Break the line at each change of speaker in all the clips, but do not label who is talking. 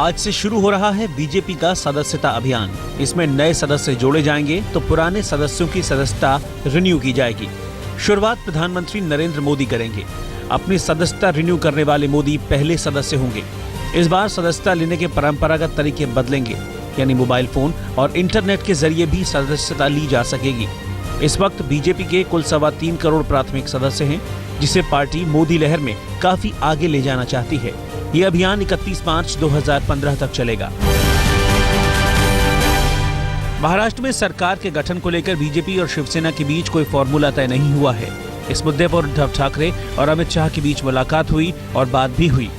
आज से शुरू हो रहा है बीजेपी का सदस्यता अभियान। इसमें नए सदस्य जोड़े जाएंगे तो पुराने सदस्यों की सदस्यता रिन्यू की जाएगी। शुरुआत प्रधानमंत्री नरेंद्र मोदी करेंगे। अपनी सदस्यता रिन्यू करने वाले मोदी पहले सदस्य होंगे। इस बार सदस्यता लेने के परंपरागत तरीके बदलेंगे, यानी मोबाइल फोन और इंटरनेट के जरिए भी सदस्यता ली जा सकेगी। इस वक्त बीजेपी के कुल 3.25 करोड़ प्राथमिक सदस्य हैं, जिसे पार्टी मोदी लहर में काफी आगे ले जाना चाहती है। ये अभियान 31 मार्च 2015 तक चलेगा। महाराष्ट्र में सरकार के गठन को लेकर बीजेपी और शिवसेना के बीच कोई फॉर्मूला तय नहीं हुआ है। इस मुद्दे पर उद्धव ठाकरे और अमित शाह के बीच मुलाकात हुई और बात भी हुई।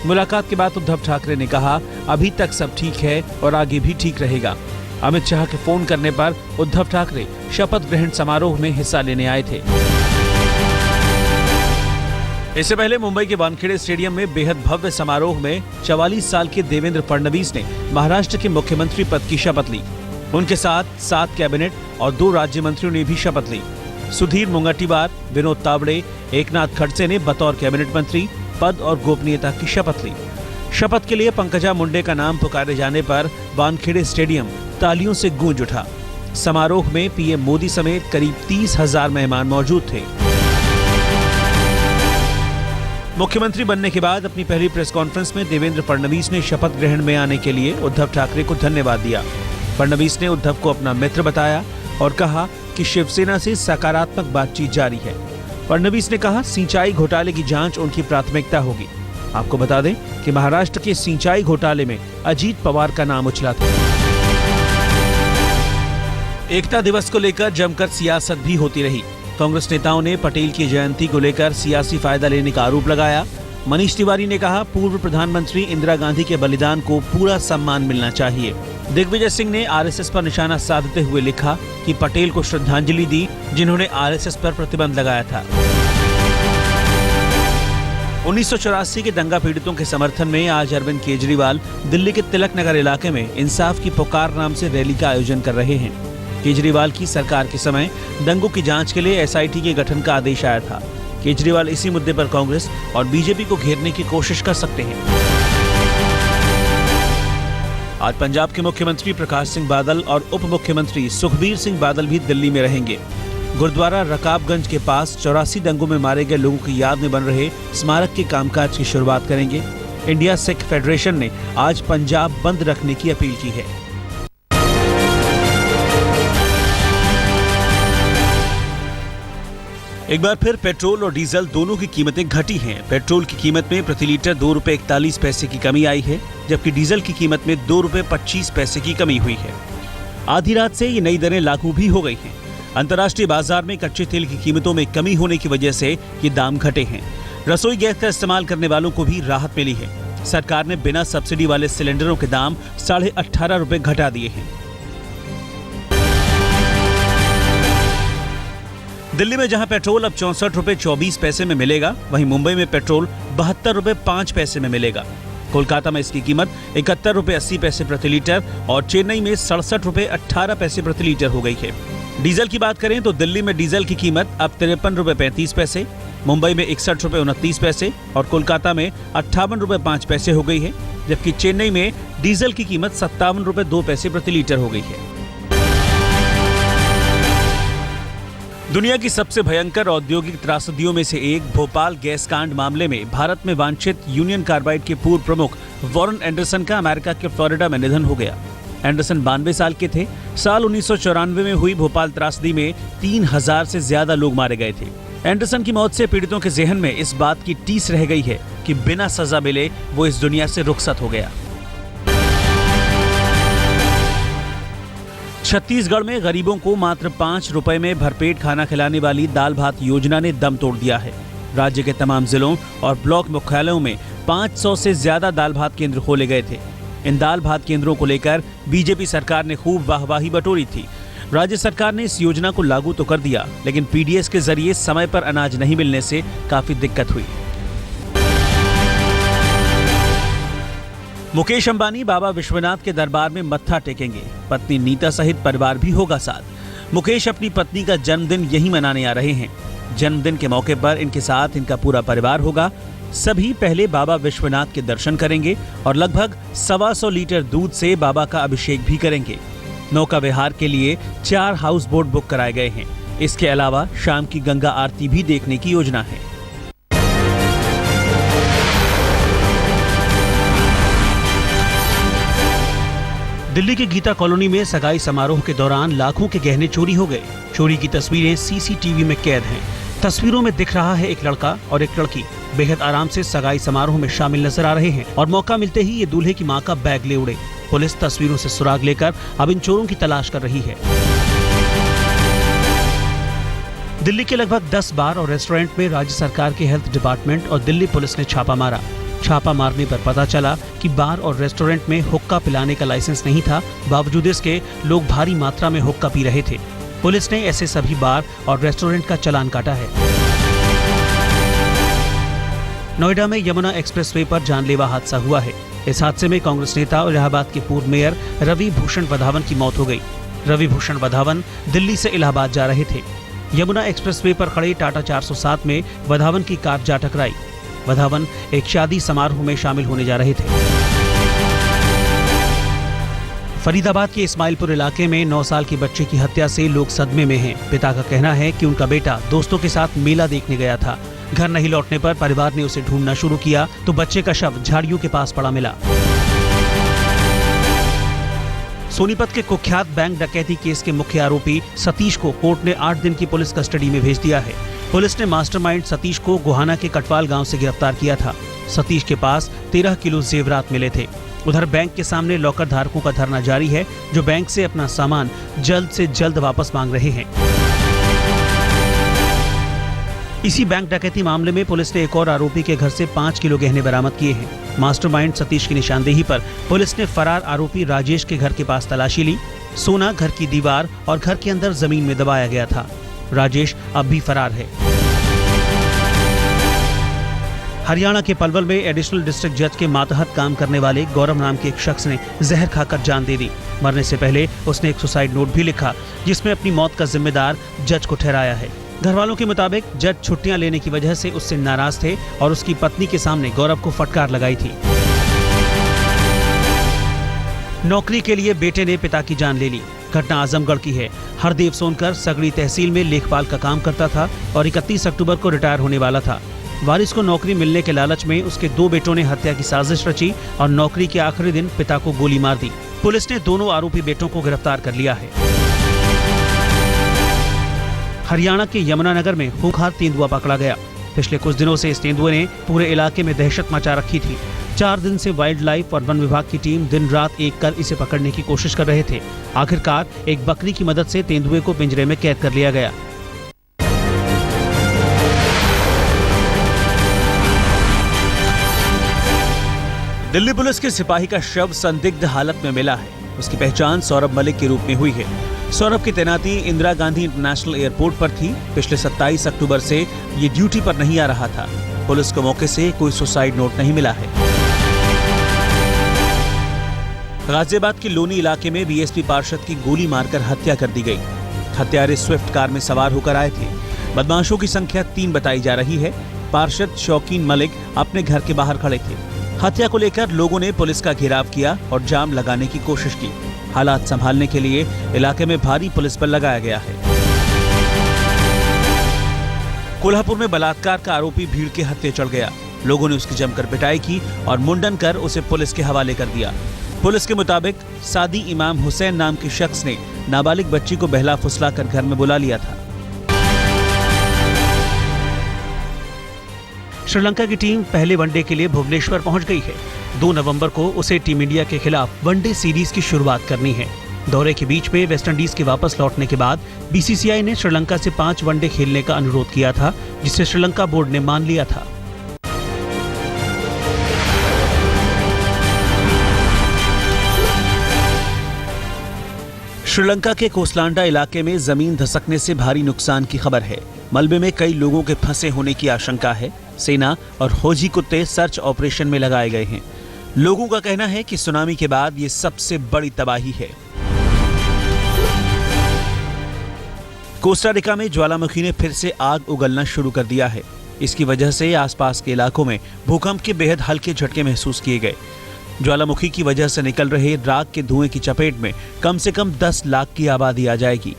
मुलाकात के बाद उद्धव ठाकरे ने कहा, अभी तक सब ठीक है और आगे भी ठीक रहेगा। अमित शाह के फोन करने पर उद्धव ठाकरे शपथ ग्रहण समारोह में हिस्सा लेने आए थे। इससे पहले मुंबई के वानखेड़े स्टेडियम में बेहद भव्य समारोह में 44 साल के देवेंद्र फडणवीस ने महाराष्ट्र के मुख्यमंत्री पद की शपथ ली। उनके साथ 7 कैबिनेट और 2 राज्य मंत्रियों ने भी शपथ ली। सुधीर मुंगटीवार, विनोद तावड़े, एकनाथ खड़से ने बतौर कैबिनेट मंत्री पद और गोपनीयता की शपथ ली। शपथ के लिए पंकजा मुंडे का नाम पुकारे जाने पर वानखेड़े स्टेडियम तालियों से गूंज उठा। समारोह में पीएम मोदी समेत करीब 30,000 मेहमान मौजूद थे। मुख्यमंत्री बनने के बाद अपनी पहली प्रेस कॉन्फ्रेंस में देवेंद्र फडणवीस ने शपथ ग्रहण में आने के लिए उद्धव ठाकरे को धन्यवाद दिया। फडणवीस ने उद्धव को अपना मित्र बताया और कहा कि शिवसेना से सकारात्मक बातचीत जारी है। फडणवीस ने कहा, सिंचाई घोटाले की जांच उनकी प्राथमिकता होगी। आपको बता दें कि महाराष्ट्र के सिंचाई घोटाले में अजीत पवार का नाम उछला था। एकता दिवस को लेकर जमकर सियासत भी होती रही। कांग्रेस नेताओं ने पटेल की जयंती को लेकर सियासी फायदा लेने का आरोप लगाया। मनीष तिवारी ने कहा, पूर्व प्रधानमंत्री इंदिरा गांधी के बलिदान को पूरा सम्मान मिलना चाहिए। दिग्विजय सिंह ने आरएसएस पर निशाना साधते हुए लिखा कि पटेल को श्रद्धांजलि दी, जिन्होंने आरएसएस पर प्रतिबंध लगाया था। 1984 के दंगा पीड़ितों के समर्थन में आज अरविंद केजरीवाल दिल्ली के तिलक नगर इलाके में इंसाफ की पुकार नाम से रैली का आयोजन कर रहे हैं। केजरीवाल की सरकार के समय दंगों की जांच के लिए एसआईटी के गठन का आदेश आया था। केजरीवाल इसी मुद्दे पर कांग्रेस और बीजेपी को घेरने की कोशिश कर सकते हैं। आज पंजाब के मुख्यमंत्री प्रकाश सिंह बादल और उप मुख्यमंत्री सुखबीर सिंह बादल भी दिल्ली में रहेंगे। गुरुद्वारा रकाबगंज के पास 84 दंगों में मारे गए लोगों की याद में बन रहे स्मारक के कामकाज की शुरुआत करेंगे। इंडिया सिख फेडरेशन ने आज पंजाब बंद रखने की अपील की है। एक बार फिर पेट्रोल और डीजल दोनों की कीमतें घटी हैं। पेट्रोल की कीमत में प्रति लीटर 2 रुपए 41 पैसे की कमी आई है, जबकि डीजल की कीमत में 2 रुपए 25 पैसे की कमी हुई है। आधी रात से ये नई दरें लागू भी हो गई हैं। अंतर्राष्ट्रीय बाजार में कच्चे तेल की कीमतों में कमी होने की वजह से ये दाम घटे हैं। रसोई गैस का इस्तेमाल करने वालों को भी राहत मिली है। सरकार ने बिना सब्सिडी वाले सिलेंडरों के दाम 18.5 रुपए घटा दिए हैं। दिल्ली में जहां पेट्रोल अब 64 रुपए 24 पैसे में मिलेगा, वहीं मुंबई में पेट्रोल 72 रुपए 5 पैसे में मिलेगा। कोलकाता में इसकी कीमत 71 रुपए 80 पैसे प्रति लीटर और चेन्नई में 67 रुपए 18 पैसे प्रति लीटर हो गई है। डीजल की बात करें तो दिल्ली में डीजल की कीमत अब 53 रुपए 35 पैसे, मुंबई में 61 रुपए 29 पैसे और कोलकाता में 58 रुपए 5 पैसे हो गई है, जबकि चेन्नई में डीजल की कीमत 57 रुपए 2 पैसे प्रति लीटर हो गई है। दुनिया की सबसे भयंकर औद्योगिक त्रासदियों में से एक भोपाल गैस कांड मामले में भारत में वांछित यूनियन कार्बाइड के पूर्व प्रमुख वॉरेन एंडरसन का अमेरिका के फ्लोरिडा में निधन हो गया। एंडरसन 92 साल के थे। साल 1994 में हुई भोपाल त्रासदी में 3000 से ज्यादा लोग मारे गए थे। एंडरसन की मौत से पीड़ितों के जहन में इस बात की टीस रह गई है कि बिना सजा मिले वो इस दुनिया से रुखसत हो गया। छत्तीसगढ़ में गरीबों को मात्र 5 रुपए में भरपेट खाना खिलाने वाली दाल भात योजना ने दम तोड़ दिया है। राज्य के तमाम जिलों और ब्लॉक मुख्यालयों में 500 से ज्यादा दाल भात केंद्र खोले गए थे। इन दाल भात केंद्रों को लेकर बीजेपी सरकार ने खूब वाहवाही बटोरी थी। राज्य सरकार ने इस योजना को लागू तो कर दिया, लेकिन पीडीएस के जरिए समय पर अनाज नहीं मिलने से काफी दिक्कत हुई। मुकेश अंबानी बाबा विश्वनाथ के दरबार में मत्था टेकेंगे। पत्नी नीता सहित परिवार भी होगा साथ। मुकेश अपनी पत्नी का जन्मदिन यहीं मनाने आ रहे हैं। जन्मदिन के मौके पर इनके साथ इनका पूरा परिवार होगा। सभी पहले बाबा विश्वनाथ के दर्शन करेंगे और लगभग 125 लीटर दूध से बाबा का अभिषेक भी करेंगे। नौका विहार के लिए 4 हाउस बोट बुक कराए गए हैं। इसके अलावा शाम की गंगा आरती भी देखने की योजना है। दिल्ली के गीता कॉलोनी में सगाई समारोह के दौरान लाखों के गहने चोरी हो गए। चोरी की तस्वीरें सीसीटीवी में कैद हैं। तस्वीरों में दिख रहा है एक लड़का और एक लड़की बेहद आराम से सगाई समारोह में शामिल नजर आ रहे हैं और मौका मिलते ही ये दूल्हे की मां का बैग ले उड़े। पुलिस तस्वीरों से सुराग लेकर अब इन चोरों की तलाश कर रही है। दिल्ली के लगभग 10 बार और रेस्टोरेंट में राज्य सरकार के हेल्थ डिपार्टमेंट और दिल्ली पुलिस ने छापा मारा। छापा मारने पर पता चला कि बार और रेस्टोरेंट में हुक्का पिलाने का लाइसेंस नहीं था। बावजूद इसके लोग भारी मात्रा में हुक्का पी रहे थे। पुलिस ने ऐसे सभी बार और रेस्टोरेंट का चालान काटा है। नोएडा में यमुना एक्सप्रेसवे पर जानलेवा हादसा हुआ है। इस हादसे में कांग्रेस नेता और इलाहाबाद के पूर्व मेयर रवि भूषण वधावन की मौत हो गई। रवि भूषण वधावन दिल्ली से इलाहाबाद जा रहे थे। यमुना एक्सप्रेसवे पर खड़े टाटा 407 में वधावन की कार जा टकराई। वधावन एक शादी समारोह में शामिल होने जा रहे थे। फरीदाबाद के इस्माइलपुर इलाके में 9 साल की बच्चे की हत्या से लोग सदमे में हैं। पिता का कहना है कि उनका बेटा दोस्तों के साथ मेला देखने गया था। घर नहीं लौटने पर परिवार ने उसे ढूंढना शुरू किया तो बच्चे का शव झाड़ियों के पास पड़ा मिला। सोनीपत के कुख्यात बैंक डकैती केस के मुख्य आरोपी सतीश को कोर्ट ने 8 दिन की पुलिस कस्टडी में भेज दिया है। पुलिस ने मास्टरमाइंड सतीश को गोहाना के कटवाल गांव से गिरफ्तार किया था। सतीश के पास 13 किलो जेवरात मिले थे। उधर बैंक के सामने लॉकर धारकों का धरना जारी है, जो बैंक से अपना सामान जल्द से जल्द वापस मांग रहे हैं। इसी बैंक डकैती मामले में पुलिस ने एक और आरोपी के घर से 5 किलो गहने बरामद किए हैं। मास्टरमाइंड सतीश की निशानदेही पर पुलिस ने फरार आरोपी राजेश के घर के पास तलाशी ली। सोना घर की दीवार और घर के अंदर जमीन में दबाया गया था। राजेश अब भी फरार है। हरियाणा के पलवल में एडिशनल डिस्ट्रिक्ट जज के मातहत काम करने वाले गौरव नाम के एक शख्स ने जहर खाकर जान दे दी। मरने से पहले उसने एक सुसाइड नोट भी लिखा, जिसमें अपनी मौत का जिम्मेदार जज को ठहराया है। घर वालों के मुताबिक जज छुट्टियां लेने की वजह से उससे नाराज थे और उसकी पत्नी के सामने गौरव को फटकार लगाई थी। नौकरी के लिए बेटे ने पिता की जान ले ली। घटना आजमगढ़ की है। हरदेव सोनकर सगड़ी तहसील में लेखपाल का काम करता था और 31 अक्टूबर को रिटायर होने वाला था। वारिस को नौकरी मिलने के लालच में उसके 2 बेटों ने हत्या की साजिश रची और नौकरी के आखिरी दिन पिता को गोली मार दी। पुलिस ने दोनों आरोपी बेटों को गिरफ्तार कर लिया है। हरियाणा के यमुनानगर में खूंखार तेंदुआ पकड़ा गया। पिछले कुछ दिनों से इस तेंदुए ने पूरे इलाके में दहशत मचा रखी थी। 4 दिन से वाइल्ड लाइफ और वन विभाग की टीम दिन रात एक कर इसे पकड़ने की कोशिश कर रहे थे। आखिरकार एक बकरी की मदद से तेंदुए को पिंजरे में कैद कर लिया गया। दिल्ली पुलिस के सिपाही का शव संदिग्ध हालत में मिला है। उसकी पहचान सौरभ मलिक के रूप में हुई है। सौरभ की तैनाती इंदिरा गांधी इंटरनेशनल एयरपोर्ट पर थी। पिछले 27 अक्टूबर से ये ड्यूटी पर नहीं आ रहा था। पुलिस को मौके से कोई सुसाइड नोट नहीं मिला है। गाजियाबाद के लोनी इलाके में बीएसपी पार्षद की गोली मारकर हत्या कर दी गई। हत्यारे स्विफ्ट कार में सवार होकर आए थे। बदमाशों की संख्या 3 बताई जा रही है। पार्षद शौकीन मलिक अपने घर के बाहर खड़े थे। हत्या को लेकर लोगों ने पुलिस का घेराव किया और जाम लगाने की कोशिश की। हालात संभालने के लिए इलाके में भारी पुलिस बल लगाया गया है। कोल्हापुर में बलात्कार का आरोपी भीड़ के हत्थे चढ़ गया। लोगों ने उसकी जमकर पिटाई की और मुंडन कर उसे पुलिस के हवाले कर दिया। पुलिस के मुताबिक सादी इमाम हुसैन नाम के शख्स ने नाबालिग बच्ची को बहला फुसलाकर घर में बुला लिया था। श्रीलंका की टीम पहले वनडे के लिए भुवनेश्वर पहुंच गई है। 2 नवंबर को उसे टीम इंडिया के खिलाफ वनडे सीरीज की शुरुआत करनी है। दौरे के बीच में वेस्टइंडीज के वापस लौटने के बाद बीसीसीआई ने श्रीलंका से 5 वनडे खेलने का अनुरोध किया था, जिसे श्रीलंका बोर्ड ने मान लिया था। श्रीलंका के कोसलांडा इलाके में जमीन धसकने से भारी नुकसान की खबर है। मलबे में कई लोगों के फंसे होने की आशंका है। सेना और खोजी कुत्ते सर्च ऑपरेशन में लगाए गए हैं। लोगों का कहना है कि सुनामी के बाद ये सबसे बड़ी तबाही है। कोस्टा रिका में ज्वालामुखी ने फिर से आग उगलना शुरू कर दिया है। इसकी वजह से आसपास के इलाकों में भूकंप के बेहद हल्के झटके महसूस किए गए। ज्वालामुखी की वजह से निकल रहे राख के धुएं की चपेट में कम से कम 10 लाख की आबादी आ जाएगी।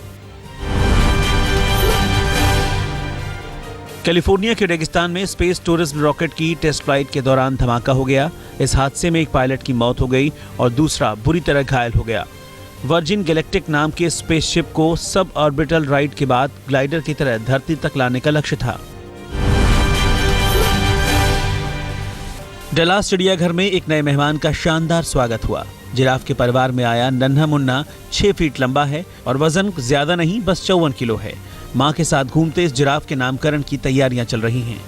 कैलिफोर्निया के रेगिस्तान में स्पेस टूरिज्म रॉकेट की टेस्ट फ्लाइट के दौरान धमाका हो गया। इस हादसे में एक पायलट की मौत हो गई और दूसरा बुरी तरह घायल हो गया। वर्जिन गैलेक्टिक नाम के स्पेसशिप को सब ऑर्बिटल राइड के बाद ग्लाइडर की तरह धरती तक लाने का लक्ष्य था। डलास चिड़ियाघर में एक नए मेहमान का शानदार स्वागत हुआ। जिराफ के परिवार में आया नन्हा मुन्ना 6 फीट लंबा है और वजन ज्यादा नहीं, बस 54 किलो है। मां के साथ घूमते इस जिराफ के नामकरण की तैयारियां चल रही हैं।